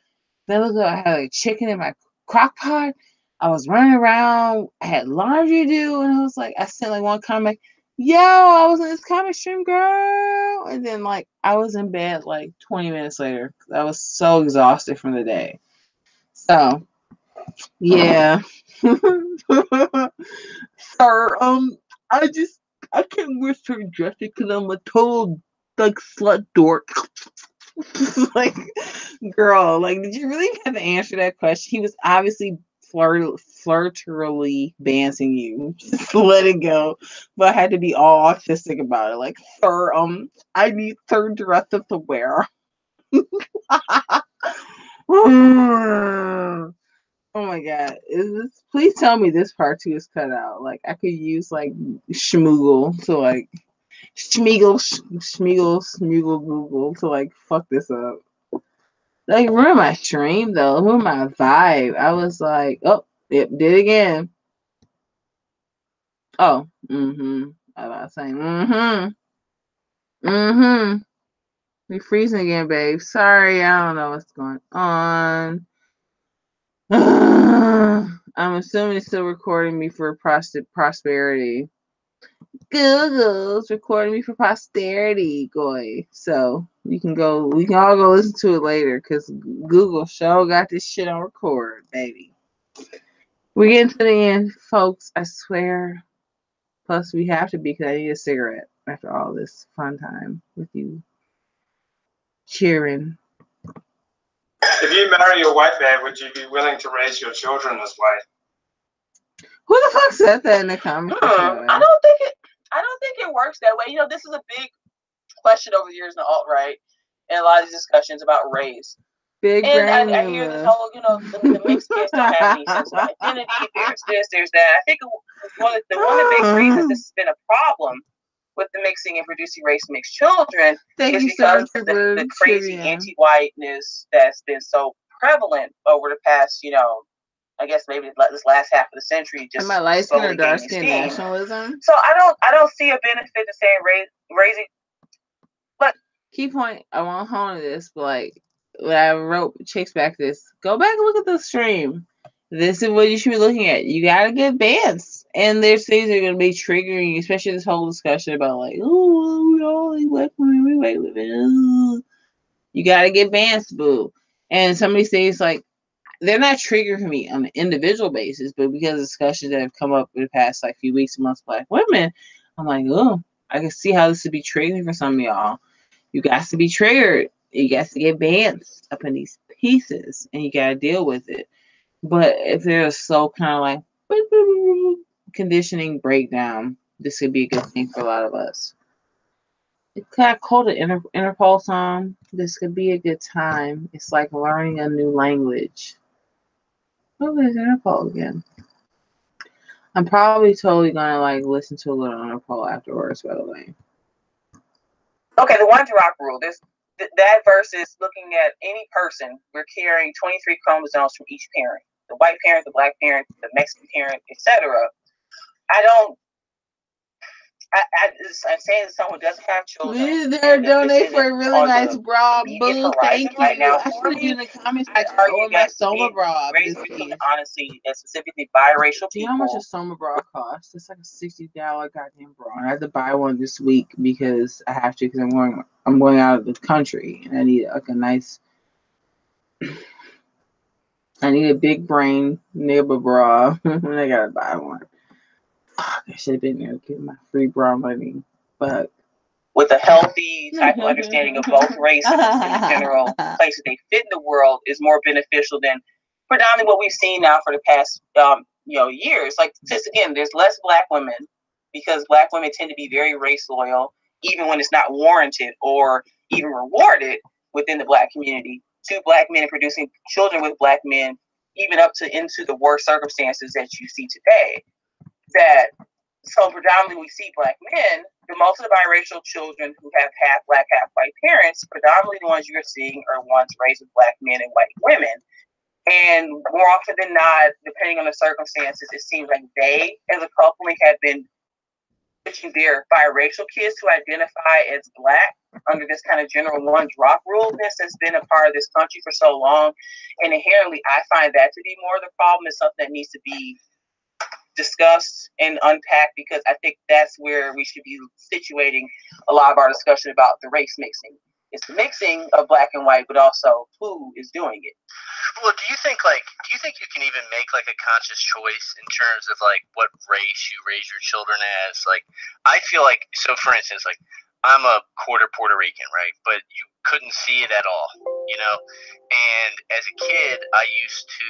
Then look, I had like chicken in my crock pot. I was running around. I had laundry to do, and I was like, I sent like one comment, yo, I was in this comment stream, girl. And then like I was in bed like 20 minutes later. I was so exhausted from the day. So yeah. Sir, I can't wear certain dresses because I'm a total like slut dork. Like, girl, like, did you really have to answer that question? He was obviously flirtily dancing you. Just let it go. But I had to be all autistic about it. Like, sir, I need third dresses to wear. Oh my god. Please tell me this part 2 is cut out. Like I could use like Schmoogle to like Schmeagle Google to like fuck this up. Like ruin my stream though. Ruin my vibe. I was like, oh, it did again. Oh, I was saying, We freezing again, babe. Sorry, I don't know what's going on. I'm assuming it's still recording me for prosperity. Google's recording me for posterity, goy. So we can all go listen to it later because Google show got this shit on record, baby. We're getting to the end, folks. I swear. Plus, we have to be because I need a cigarette after all this fun time with you cheering. If you marry a white man, would you be willing to raise your children as white? Who the fuck said that in the comments? I don't think it works that way. This is a big question over the years in the alt-right and a lot of these discussions about race. Big and I hear this whole, the mixed kids don't have any sense of identity. There's this, there's that. I think one of the big reasons this has been a problem with the mixing and producing race mixed children is because of the crazy anti-whiteness that's been so prevalent over the past, I guess maybe this last half of the century. Just my light skin or dark skin nationalism. So I don't see a benefit to saying raising. But key point, I won't hone this, but like what I wrote checks back this. Go back and look at the stream. This is what you should be looking at. You gotta get bans. And there's things that are gonna be triggering, especially this whole discussion about like, oh, we all like white women, we white women. Ooh. You gotta get bans, boo. And some of these things like they're not triggering me on an individual basis, but because of discussions that have come up in the past like few weeks amongst Black women, I'm like, oh, I can see how this would be triggering for some of y'all. You got to be triggered. You got to get bans up in these pieces, and you got to deal with it. But if there's so kind of like conditioning breakdown, this could be a good thing for a lot of us. I called it Interpol song. This could be a good time. It's like learning a new language. Oh, there's Interpol again. I'm probably totally gonna like listen to a little Interpol afterwards. By the way. Okay, the one drop rule. There's that versus looking at any person. We're carrying 23 chromosomes from each parent: the white parent, the black parent, the Mexican parent, etc. I'm saying that someone doesn't have children. They're donating for a really on nice the bra. immediate Boo, horizon thank you. right now I for should be in me. the comments I'd section. Oh, argue my that Soma it bra. raises This between piece. honesty and specifically biracial Do you know how much a people. Soma bra costs? It's like a $60 goddamn bra. I had to buy one this week because I have to, because I'm going out of the country and I need like a nice. I need a big brain neighbor bra and I gotta buy one. I should have been there to get my free bra money, but With a healthy type of understanding of both races and the general places they fit in the world is more beneficial than predominantly what we've seen now for the past years. Like, just again, there's less black women because black women tend to be very race loyal, even when it's not warranted or even rewarded within the black community. Two black men producing children with black men, even up to into the worst circumstances that you see today. So predominantly we see black men, most of the biracial children who have half black, half white parents, predominantly the ones you're seeing are ones raised with black men and white women. And more often than not, depending on the circumstances, it seems like they, as a couple, have been switching their biracial kids to identify as black under this kind of general one drop rule. This has been a part of this country for so long. And inherently, I find that to be more of the problem. It's something that needs to be discussed and unpacked, because I think that's where we should be situating a lot of our discussion about the race mixing. It's the mixing of black and white, but also who is doing it. Well, do you think you can even make like a conscious choice in terms of like what race you raise your children as? Like, I feel like, so for instance, like I'm a quarter Puerto Rican, right? But you couldn't see it at all, you know? And as a kid, I used to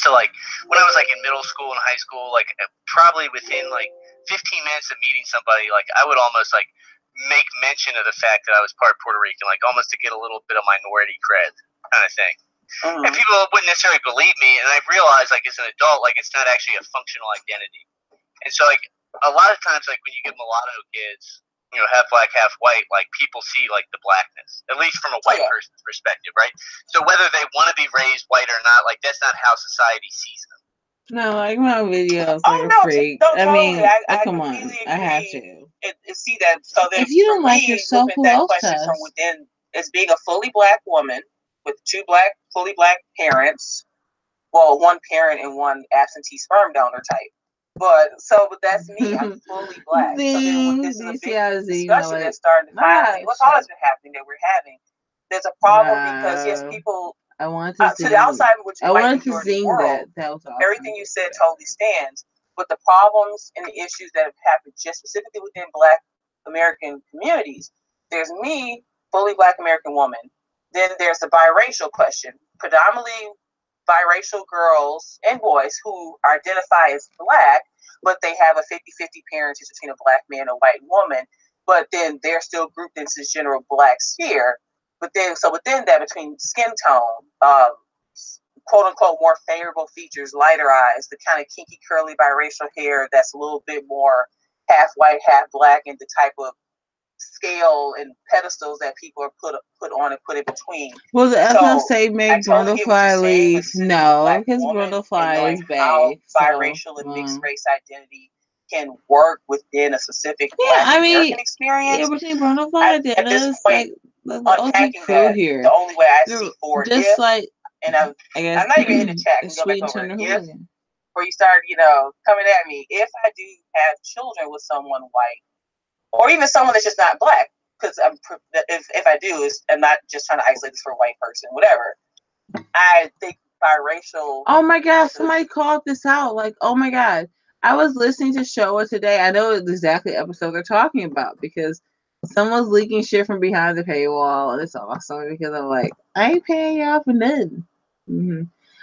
like, when I was like in middle school and high school, like probably within like 15 minutes of meeting somebody, like I would almost like make mention of the fact that I was part Puerto Rican, like almost to get a little bit of minority cred kind of thing. Mm-hmm. And people wouldn't necessarily believe me, and I realized like as an adult, like it's not actually a functional identity. And so like a lot of times, like when you get mulatto kids, you know, half black, half white, like people see like the blackness, at least from a white person's perspective, right? So whether they want to be raised white or not, like that's not how society sees them. No, like my videos, like a freak. No, totally. Come on, I have to. See that. So then, if you don't like yourself, who else does? From within, as being a fully black woman with two fully black parents, well, one parent and one absentee sperm donor type. But that's me. I'm fully black. So then this is a big discussion that's starting to finally. What's always been happening that we're having? There's a problem because yes, people. I want to the outside, which I wanted to sing that. That was awesome. Everything you said totally stands. But the problems and the issues that have happened just specifically within Black American communities, there's me, fully Black American woman. Then there's the biracial question. Predominantly biracial girls and boys who identify as Black, but they have a 50-50 parentage between a Black man and a white woman. But then they're still grouped into this general Black sphere. But then, so within that, between skin tone, quote unquote, more favorable features, lighter eyes, the kind of kinky, curly, biracial hair that's a little bit more half white, half black, and the type of scale and pedestals that people are put on and put in between. Well, the FL say make Brundlefly leave. No, because Brundlefly is bad. Biracial and mixed race identity can work within a specific American experience. Yeah, between Brundlefly and Dennis, like unpacking that, here. The only way I see for it, just like, and I'm not even in the chat. And go back over if, where you start, coming at me. If I do have children with someone white, or even someone that's just not Black, because if I do, I'm not just trying to isolate this for a white person, whatever. I think biracial. Oh my God! Somebody called this out. Like, oh my God! I was listening to Showa today. I know exactly the episode they're talking about because someone's leaking shit from behind the paywall, and it's awesome because I'm like, I ain't paying y'all for nothing. Mm-hmm.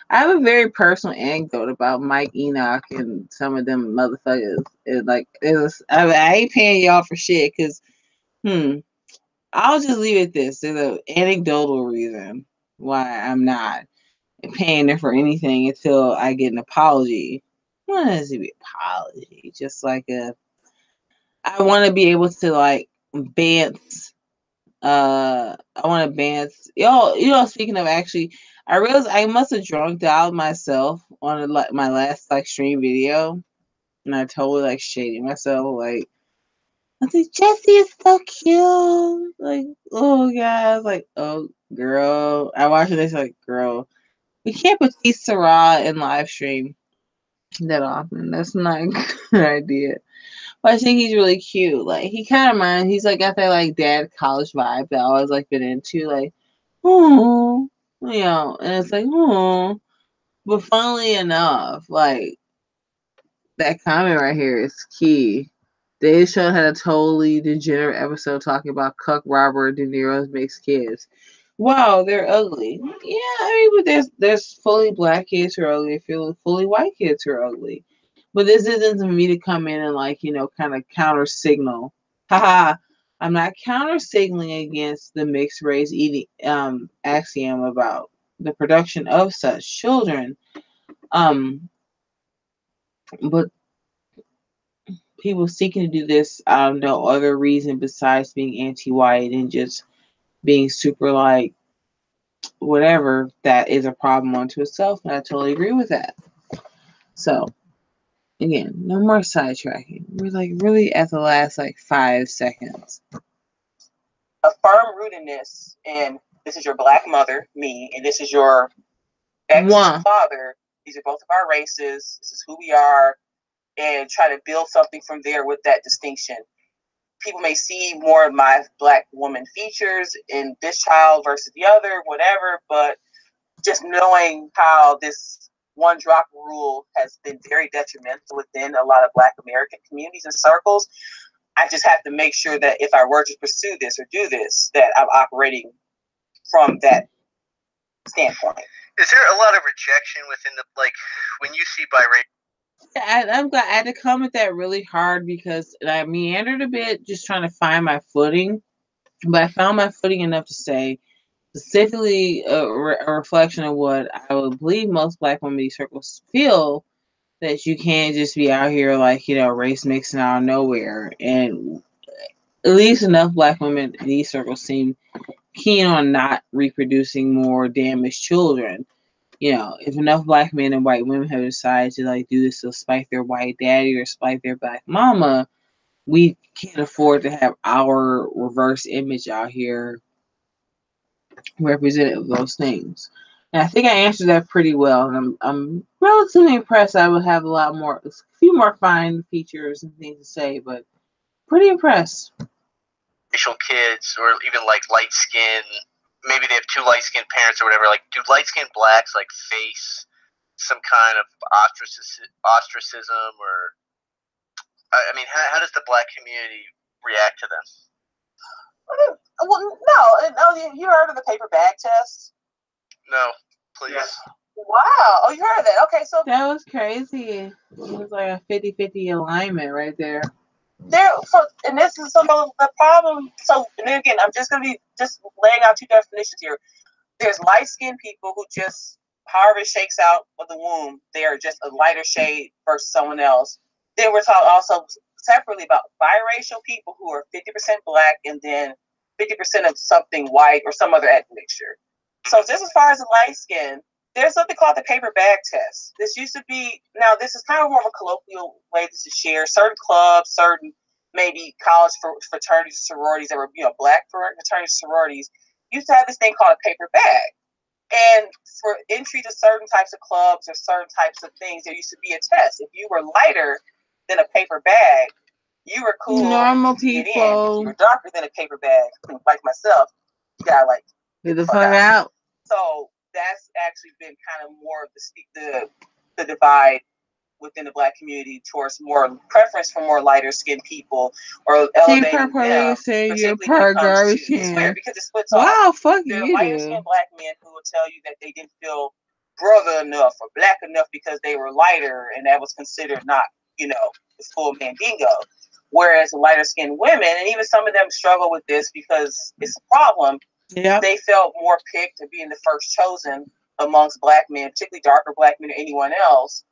I have a very personal anecdote about Mike Enoch and some of them motherfuckers. I ain't paying y'all for shit because, I'll just leave it at this. There's an anecdotal reason why I'm not paying them for anything until I get an apology. What does it be apology? Just like I want to be able to like bounce. I want to bounce. Speaking of, actually, I realized I must have drunked out myself on my last like stream video, and I totally like shading myself. Like, I think Jessie is so cute. Like, oh god, like, oh girl. I watched this like, girl, we can't put Sarah in live stream that often. That's not a good idea. But I think he's really cute. Like, he kind of reminds, he's like got that like dad college vibe that I always like been into. Like, oh, and it's like, oh. But funnily enough, like, that comment right here is key. Dave Show had a totally degenerate episode talking about Cuck Robert De Niro's mixed kids. Wow, they're ugly. Yeah, I mean, but there's fully black kids who are ugly, fully white kids who are ugly. But this isn't for me to come in and like, kind of counter signal. Haha. I'm not counter signaling against the mixed race eating axiom about the production of such children. But people seeking to do this out of no other reason besides being anti-white and just being super like whatever, that is a problem unto itself, and I totally agree with that. So again, no more sidetracking. We're like really at the last like 5 seconds. A firm rootedness, and this is your black mother, me, and this is your ex-father. These are both of our races. This is who we are, and try to build something from there with that distinction. People may see more of my black woman features in this child versus the other, whatever, but just knowing how this one drop rule has been very detrimental within a lot of Black American communities and circles, I just have to make sure that if I were to pursue this or do this, that I'm operating from that standpoint. Is there a lot of rejection within the, like, when you see biracial? I'm glad I had to come at that really hard because I meandered a bit just trying to find my footing, but I found my footing enough to say specifically a reflection of what I would believe most Black women in these circles feel, that you can't just be out here like, race mixing out of nowhere. And at least enough Black women in these circles seem keen on not reproducing more damaged children. If enough Black men and white women have decided to like do this to spite their white daddy or spite their Black mama, we can't afford to have our reverse image out here representative of those things. And I think I answered that pretty well. And I'm relatively impressed. I would have a few more fine features and things to say, but pretty impressed. Racial kids, or even like light skin, maybe they have 2 light skinned parents or whatever. Like, do light skinned blacks like face some kind of ostracism, or I mean, how does the Black community react to them? Well, no. You heard of the paper bag test? No, please. Yes. Wow. Oh, you heard of that? Okay, so that was crazy. It was like a 50-50 alignment right there. And this is some of the problem. So, and again, I'm just going to be just laying out 2 definitions here. There's light-skinned people who just, however it shakes out of the womb, they are just a lighter shade versus someone else. Then we're talking also separately about biracial people who are 50% Black and then 50% of something white or some other ethnic mixture. So just as far as the light skin, there's something called the paper bag test. This used to be, now this is kind of more of a colloquial way to share. Certain clubs, certain maybe college fraternities, sororities that were, Black fraternities, sororities, used to have this thing called a paper bag. And for entry to certain types of clubs or certain types of things, there used to be a test. If you were lighter than a paper bag, you were cool. Normal people. If you were darker than a paper bag, like myself, you gotta like get the fuck out. So that's actually been kind of more of the divide within the Black community towards more preference for more lighter skinned people, or elevating them. Say you're part garbage can. Because it splits off. Wow, fuck you. There are lighter skinned Black men who will tell you that they didn't feel brother enough or black enough because they were lighter, and that was considered not, the full mandingo. Whereas lighter skinned women, and even some of them struggle with this because it's a problem. Yeah. They felt more picked to being the first chosen amongst black men, particularly darker black men or anyone else.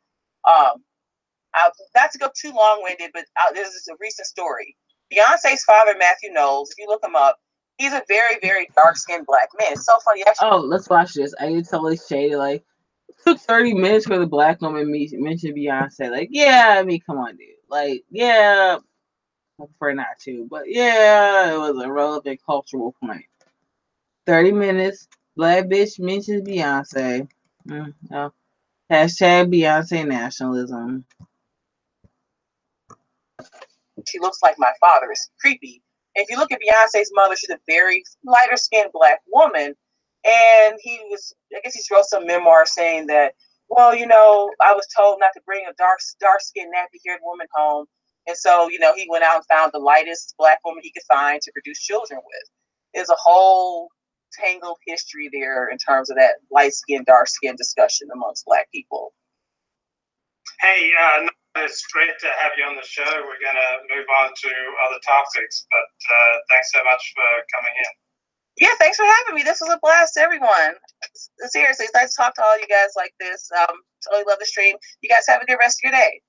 Not to go too long-winded, but this is a recent story. Beyonce's father, Matthew Knowles, if you look him up, he's a very, very dark-skinned black man. It's so funny. Actually, let's watch this. I need to totally shady. Like, it took 30 minutes for the black woman mention Beyonce. Like, yeah, I mean, come on, dude. Like, yeah, I prefer not to, but yeah, it was a relevant cultural point. 30 minutes, black bitch mentions Beyonce. No. Hashtag Beyonce nationalism. she looks like my father. It's creepy. If you look at Beyonce's mother, she's a very lighter skinned black woman. And I guess he wrote some memoir saying that, well, I was told not to bring a dark skinned, nappy haired woman home. And so, he went out and found the lightest black woman he could find to produce children with. There's a whole tangled history there in terms of that light skin, dark skin discussion amongst black people. Hey, it's great to have you on the show. We're going to move on to other topics, but thanks so much for coming in. Yeah, thanks for having me. This was a blast, everyone. Seriously, it's nice to talk to all you guys like this. Totally love the stream. You guys have a good rest of your day.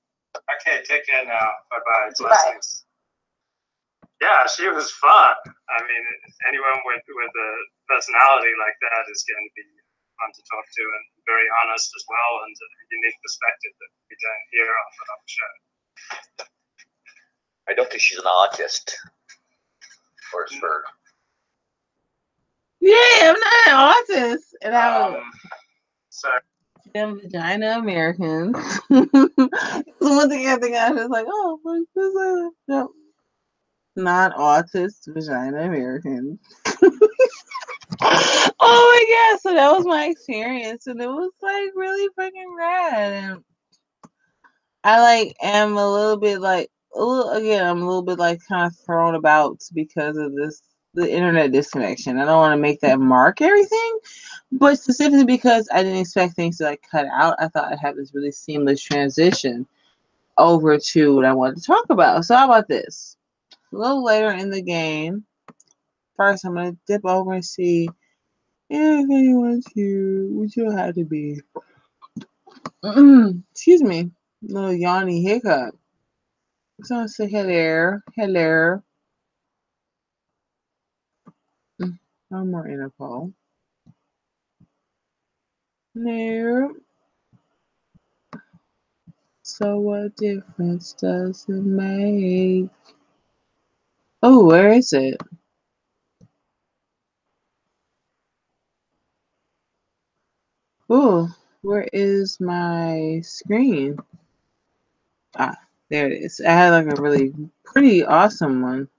Okay, take care now. Bye-bye. Blessings. Yeah, she was fun. I mean, anyone with a personality like that is going to be fun to talk to, and very honest as well, and a unique perspective that we don't hear often on the show. I don't think she's an autist or Asperger. Yeah, I'm not an autist. And So them vagina Americans. One thing I think I was like, oh, like this no. Not autist vagina Americans. Oh my god, so that was my experience, and it was like really freaking rad. And I am a little bit kind of thrown about because of the internet disconnection. I don't want to make that mark everything, but specifically because I didn't expect things to cut out. I thought I'd have this really seamless transition over to what I wanted to talk about. So how about this? A little later in the game, first I'm gonna dip over and see if anyone's here, which you'll have to be. Excuse me, little yawny hiccup. So I say hello. No more Interpol. No. So what difference does it make? Oh, where is it? Oh, where is my screen? Ah, there it is. I had a really pretty awesome one.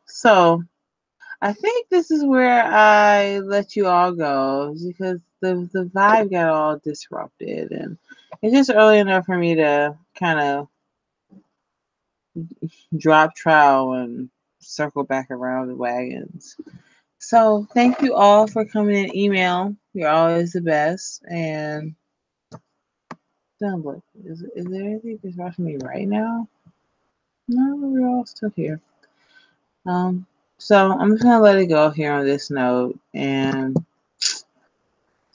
So, I think this is where I let you all go because the vibe got all disrupted, and it's just early enough for me to kind of drop trowel and circle back around the wagons. So thank you all for coming in email. You're always the best. And don't look. Is there anything that's watching me right now? No, we're all still here. So I'm just gonna let it go here on this note, and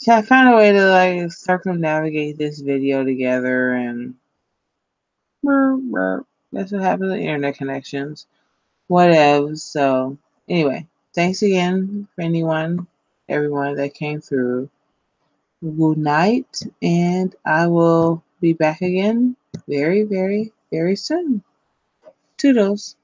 I found a way to circumnavigate this video together, and that's what happens with internet connections. Whatever. So anyway, thanks again for everyone that came through. Good night, and I will be back again very, very, very soon. Toodles.